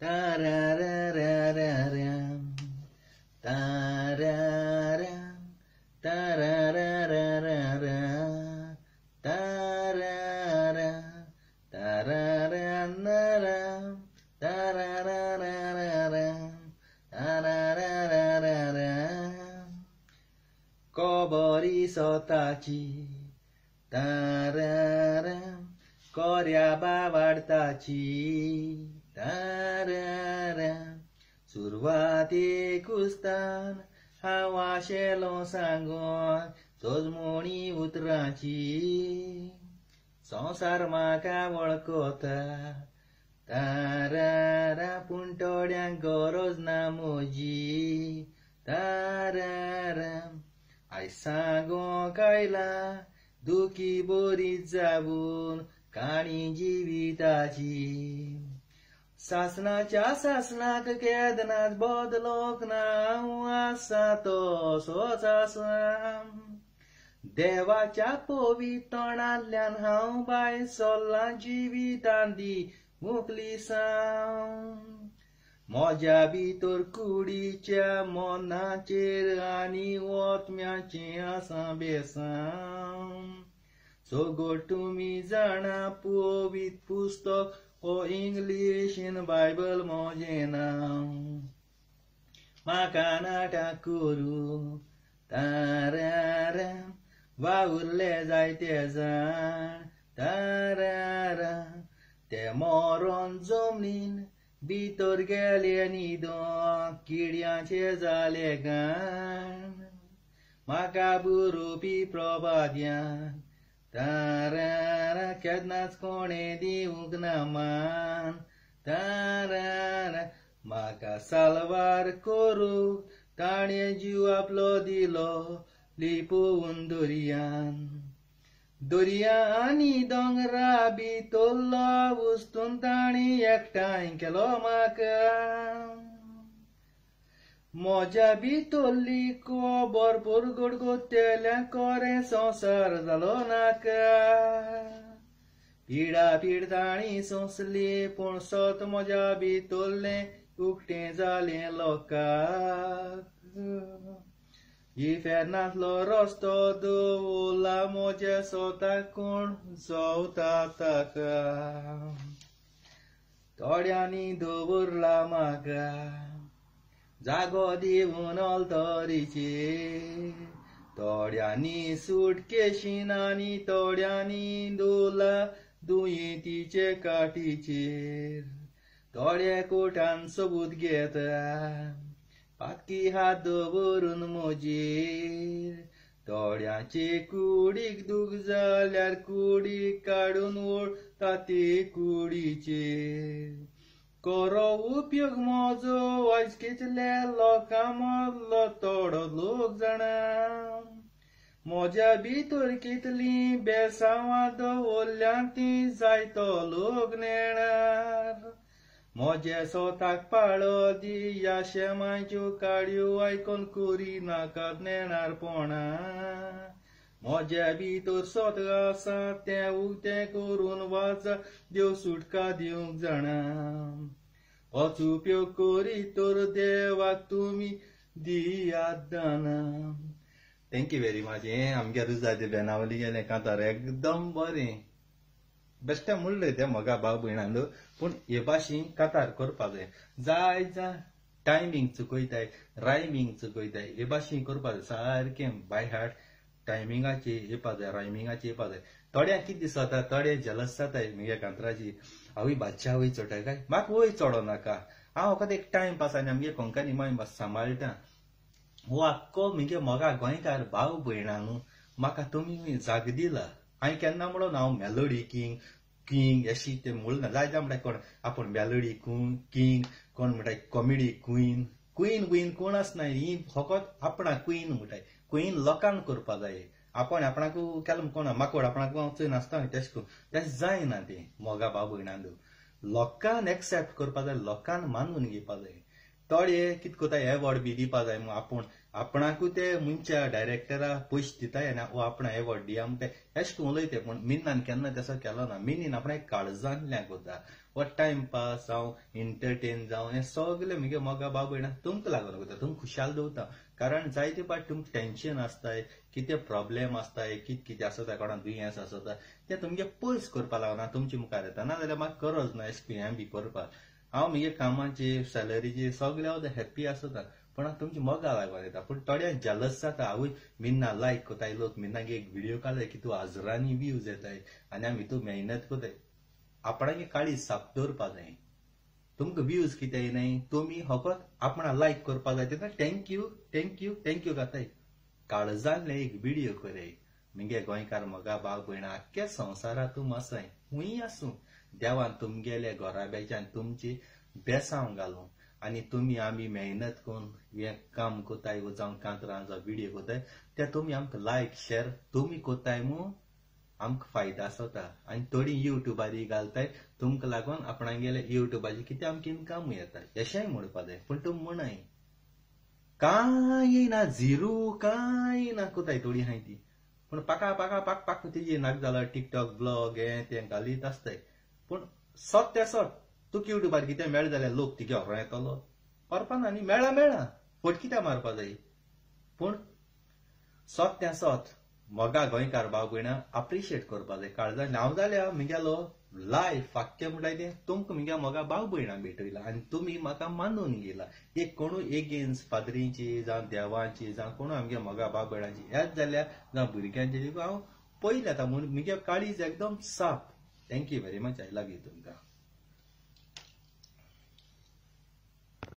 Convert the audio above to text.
tararararam, tararam, tararararam, tararam, tararararam, tararararam, tararararam, kobori sotaci, tararam, koryaba वाढताची tararam, सुरुवाती कुस्तान हावा shallow सांगोन सोजमोणी उतराची संसार माका वळखता तारारा पुंटोड्यांक गरज ना मोजी ताराराम आय सांगो कायला दुखी बोरी जाबून काणी जिविताची सासनाच्या सासनाक केदनात बदलोक ना आसा तो सोच आसा देवाच्या पवितणांतल्यान हांव बाय सोल्ला जिवितांदी मुकली साव म्हज्या भितर कुडीच्या मनाचेर आनी ओतम्याचें आसा बेसांव सोगो तुमी जाणा पवित्र पुस्तक ओ इंग्लिशीन बायबल म्हजें नांव म्हाका नाटक करूं ताराराम वावुरले जायते जाण ताराराम ते मरोन जमनीन भितर गेले न्हिदोन किड्यांचे जाले गाण म्हाका बरोवपी प्रभाद्यान तारारा केन्नाच कोणें दिवंक ना मान तारारा म्हाका साल्वार करूंक ताणें जीव आपलो दिलो लिपोवन दर्या आनी दोंगरा भितरलो वस्तून ताणें एकठांय केलो म्हाका म्हज्या भितरली भरपूर गडगडटल्या कोरे संसार जालो नाका पिडा पीड ताणी सोंसली पूण सोत म्हज्या भितरलें उक्तें जालें लोकांक इफेरनांतलो रस्तो दवरला म्हज्या सोताक कोण जोवता ताका थोड्यांनी दवरला म्हाका जागो दिवन ऑल्तरीचेर थोड्यांनी सुटकेशीन आनी थोड्यांनी दोला दुयेंतीचे काटीचेर थोडे कोटान सबूत घेता पातकी हात दवरून म्हजेर थोड्यांचे कुडीक दूख जाल्यार कुडीक काडून ओडटा ते कुडीचेर करो उपयोग म्हजो आयज कितले लोकां मरलो थोडो लोक जाणा म्हज्या भितर कितलीं बेसांवां दवरल्यांत तीं जायतो लोक नेणार म्हजे सोताक पाळो दी ह्या शेमाच्यो काडयो आयकोन करी नाकात नेणारपणां म्हज्या भितर सोत आसा तें उक्तें करून वाचा देव सुटका दिवंक जाणा होच उपयोग करी तर देवाक तुमी दियात दाना थँक्यू व्हेरी मच हें आमगे रुजादी बेनावली गेलें कांतार एकदम बरें बेश्टें म्हणलें तें म्हाका भाव भयणांदो पूण हे भाशेन कांतार करपा जाय जाय टायमींग चुकयताय रायमींग चुकयताय हे भाशेन करपा जाय सारकें बाय हार्ट टायमिंगाची येवपा जाय रायमिंगाची येवपा जाय थोड्यांक कितें दिसता थोडे जलस जाताय म्हगे कांतराची आवय बादशा वय चोटाय काय म्हाका वय चोडो नाका हांव फकत एक टायम पास आनी आमगे कोंकणी माय मात सांबाळटा हो आख्खो म्हगे मोगा गोंयकार भाव भयणांनो म्हाका तुमी जाग दिला हांवें केन्ना म्हणून हांव मेलोडी किंग अशी ते म्हणना जायते म्हणटा कोण आपूण मेलोडी किंग कोण म्हणटाय कॉमेडी क्वीन कोण आसना ही फकत आपणा क्वीन म्हणटाय क्वीन लोकांक करपा जाय आपण आपणाक केलें कोण माकोड आपणाक चोय नासता तें जायना तें मोगा भाव भयणांदो लोकांक एक्सेप्ट करपा जाय लोकांक मानून घेवपा जाय थोडे कितें कोताय एवॉर्ड बी दिवपा जाय आपूण आपणाकूय ते मनच्या डायरेक्टरा पयशे दिताय आनी आपण एवॉर्ड दिया म्हणटा अशें उलयताय पूण मिनान केन्ना तसो केलो ना मिनीन आपणाक काळजांतल्यान कोता वा टाइमपास जावं एंटरटेन जावं हे सगळे मुगे मोगा भाव भयणां तुमकां लागून करता, तुमकां खुशाल दवरता. कारण जायते पाट तुमकां टेन्शन आसताय, कितें प्रॉब्लेम आसताय, कितें आसता, कोणाक दुयेंस आसता, ते तुमगे पयस करपा लागना तुमचे मुखार येता. नाजाल्यार म्हाका गरज ना एसपीएम बी करपाक. हांव म्हगे कामाचेर सॅलरीचेर सगळे हांव हॅप्पी आसता, पण हांव तुमची मोगा लागून येता. पूण थोड्यांक जेलस जाता, आवय मिन्ना लायक कोताय लोक, मिन्नाक एक व्हिडिओ काडले की तूं हजारांनी व्ह्यूज येताय आनी आमी तूं मेहनत कोताय. आपणागे काळीज साप दवरपा जाय. तुमकां व्ह्यूज कितें येनाय, तुमी फकत आपणा लायक करपा जाय, तेन्ना थँक्यू थँक्यू थँक्यू घाताय. काळजांतले एक व्हिडिओ कराय. मुगे गोंयकार मोगा भाव भयणां आख्ख्या संवसारांत तूं आसाय, खूंय आसूं, देवान तुमगेले घोराब्याच्यान तुमची बेसांव घालूं आनी तुमी आमी मेहनत करून हें काम कोताय जावं कांतरां जावं व्हिडिओ कोताय, ते तुमी आमकां लायक शेअर तुमी कोताय मूं आमकां फायदा आसता. आनी थोडी युट्यूबारी घालताय, तुमकां लागून आपणागेले युट्यूबाची कितें आमकां इनकम येता, अशेंय म्हणपा जाय. पूण तुमी म्हणय कांय ना, झिरो कांय ना कोताय थोडी हाय ती. पूण पाका पाका पाक पाक तेजे नाक जालां टिकटॉक ब्लॉग हें तें घालीत आसताय. पूण सोत ते सोत तुका युट्यूबार कितें मेळ जाल्यार लोक तिगे व्हरो येतलो, व्हरपा ना न्ही, मेळ्ळा फट कित्याक मारपा जाय. पूण सोत ते सोत मोगा गोंयकार भाव भयणां अप्रिशिएट करपा जाय. काळजांतल्यान हांव जाल्यार मुगेलो लायफ आख्खें म्हणटाय तें तुमकां मुगे मोगा भाव भयणां भेटयला आनी तुमी म्हाका मानून घेयला. एक कोणूय एगेन्स्ट पाद्रींची जावं देवांची जावं कोणूय आमगे मोगा भाव भयणांची हेच जाल्यार जावं भुरग्यांची हांव पयलें येता. म्हूण मुगे काळीज एकदम साफ. Thank you very much. I love you तुमकां.